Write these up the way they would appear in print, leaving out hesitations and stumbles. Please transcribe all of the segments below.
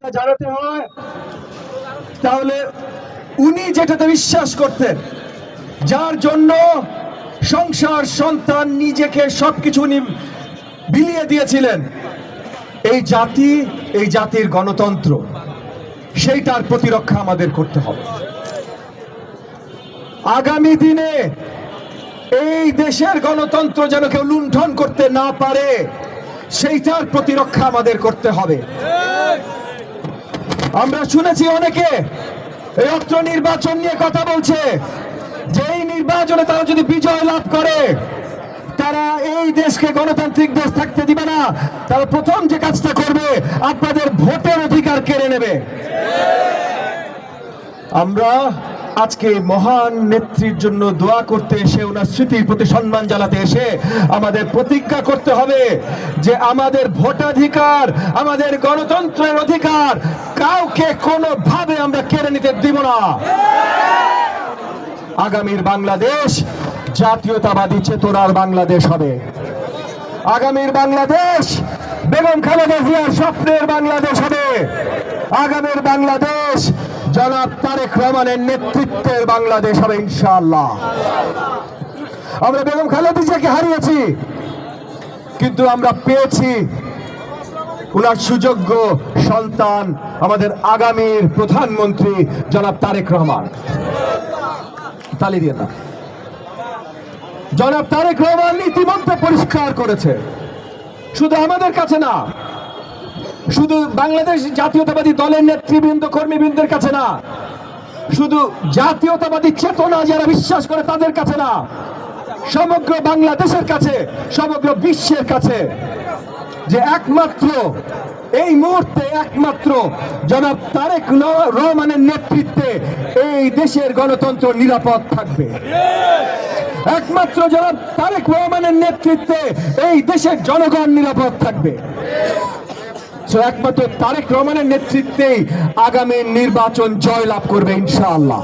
জানাতে হয়, তাহলে উনি যেটাতে বিশ্বাস করতেন, যার জন্য সংসার সন্তান নিজেকে সবকিছু উনি বিলিয়ে দিয়েছিলেন, এই জাতির গণতন্ত্র, সেইটার প্রতিরক্ষা আমাদের করতে হবে। আগামী দিনে এই দেশের গণতন্ত্র যেন কেউ লুণ্ঠন করতে না পারে, সেইটার প্রতিরক্ষা আমাদের করতে হবে। আমরা শুনেছি অনেকে এই অত্র নির্বাচন নিয়ে কথা বলছে যে এই নির্বাচনে তারা যদি বিজয় লাভ করে তারা এই দেশকে গণতান্ত্রিক দেশ থাকতে দিবে না, তারা প্রথম যে কাজটা করবে আপনাদের ভোটের অধিকার কেড়ে নেবে। আমরা আজকে মহান নেত্রীর জন্য দোয়া করতে এসে, ওনার স্মৃতির প্রতি সম্মান জানাতে এসে আমাদের প্রতিজ্ঞা করতে হবে যে আমাদের ভোটাধিকার, আমাদের গণতন্ত্রের অধিকার কাউকে কোনোভাবে আমরা কেড়ে নিতে দিব না। আগামীর বাংলাদেশ জাতীয়তাবাদী চেতনার বাংলাদেশ হবে। আগামীর বাংলাদেশ বেগম খালেদা জিয়ার স্বপ্নের বাংলাদেশ হবে। আগামীর বাংলাদেশ জনাব তারেক রহমানের নেতৃত্বের বাংলাদেশ হবে ইনশাআল্লাহ। আমরা বেগম খালেদা জিয়াকে হারিয়েছি, কিন্তু আমরা পেয়েছি উনার সুযোগ্য সন্তান, আমাদের আগামীর প্রধানমন্ত্রী জনাব তারেক রহমান। তালি দিয়ে না। জনাব তারেক রহমান ইতিমধ্যে পরিষ্কার করেছে, শুধু আমাদের কাছে না, শুধু বাংলাদেশ জাতীয়তাবাদী দলের নেতৃবৃন্দ কর্মীবৃন্দের কাছে না, শুধু জাতীয়তাবাদী চেতনা যারা বিশ্বাস করে তাদের কাছে না, সমগ্র বাংলাদেশের কাছে, সমগ্র বিশ্বের কাছে, যে একমাত্র এই মুহূর্তে একমাত্র জনাব তারেক রহমানের নেতৃত্বে এই দেশের গণতন্ত্র নিরাপদ থাকবে। একমাত্র জনাব তারেক রহমানের নেতৃত্বে এই দেশের জনগণ নিরাপদ থাকবে। একমাত্র তারেক রহমানের নেতৃত্বেই আগামী নির্বাচন জয়লাভ করবে ইনশাআল্লাহ।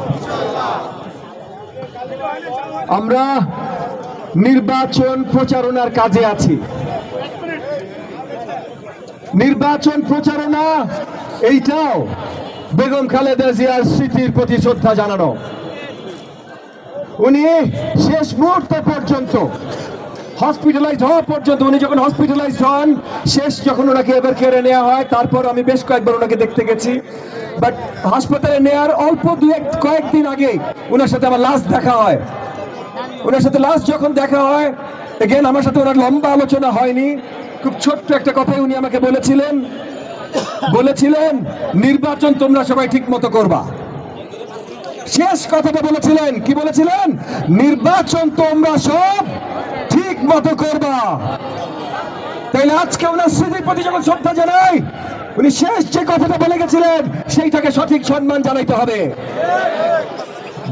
আমরা নির্বাচন প্রচারণার কাজে আছি। নির্বাচন প্রচারণা এইটাও বেগম খালেদা জিয়ার স্মৃতির প্রতি শ্রদ্ধা জানানো। উনি শেষ মুহূর্ত পর্যন্ত, হসপিটালাইজড হওয়া পর্যন্ত, উনি যখন হসপিটালাইজড হন, শেষ যখন ওনাকে এবার কেড়ে নেওয়া হয়, তারপর আমি বেশ কয়েকবার ওনাকে দেখতে গেছি, বাট হাসপাতালে নেওয়ার অল্প কয়েকদিন আগে ওনার সাথে আমার লাস্ট দেখা হয়। ওনার সাথে লাস্ট যখন দেখা হয়, এগেন আমার সাথে ওনার লম্বা আলোচনা হয়নি, খুব ছোট্ট একটা কথাই উনি আমাকে বলেছিলেন নির্বাচন তোমরা সবাই ঠিক মতো করবা। শেষ কথাটা বলেছিলেন, কি বলেছিলেন? নির্বাচন তোমরা সব ঠিক মতো করবা। তাইলে আজকে ওনার স্মৃতির প্রতি যখন শ্রদ্ধা জানাই, উনি শেষ যে কথাটা বলে গেছিলেন সেইটাকে সঠিক সম্মান জানাইতে হবে।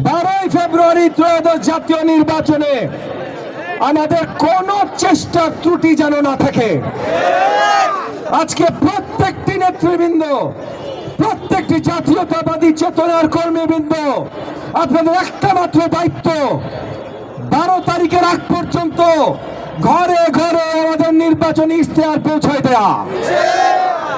12 ফেব্রুয়ারি ত্রয়োদশ জাতীয় নির্বাচনে আমাদের কোন চেষ্টা ত্রুটি যেন না থাকে। আজকে প্রত্যেকটি নেতৃবৃন্দ, প্রত্যেকটি জাতীয়তাবাদী চেতনার কর্মীবৃন্দ, আপনাদের একটা মাত্র দায়িত্ব, 12 তারিখের আগ পর্যন্ত ঘরে ঘরে আমাদের নির্বাচনী ইশতেহার পৌঁছায় দেয়া।